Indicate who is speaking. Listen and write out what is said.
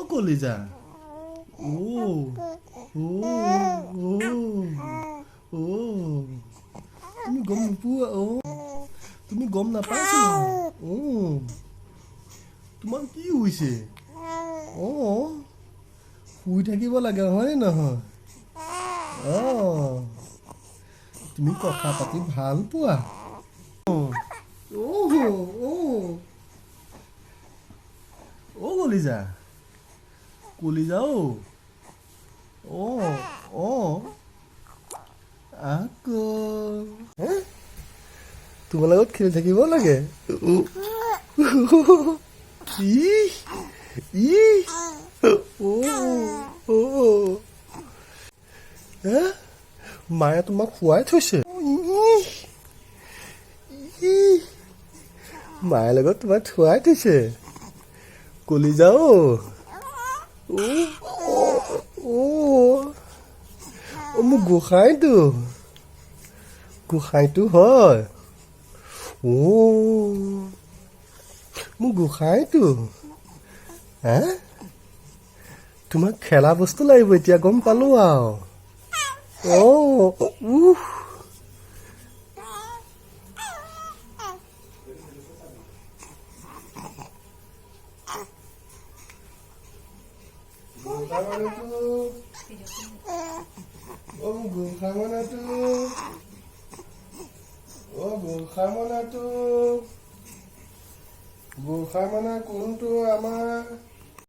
Speaker 1: কলিজা ও ও ও ও তুমি গম নোপোৱা তুমি গম নাপাইছা তোমাৰ কি হৈছে শুই থাকিব লাগে হয় নহয় তুমি কথা পাতি ভাল পোৱা কলিজা কলিজা আকৌ তোমাৰ লগত খেলি থাকিব লাগে মায়ে তোমাক শুৱাই থৈছে মায়ে লগত তোমাক শুৱাই থৈছে কলিজা মোৰ গোসাঁইটো হয় মোৰ গোসাঁইটো তোমাক খেলা বস্তু লাগিব এতিয়া গম পালো আৰু গোসাঁই মানে কোনটো আমাৰ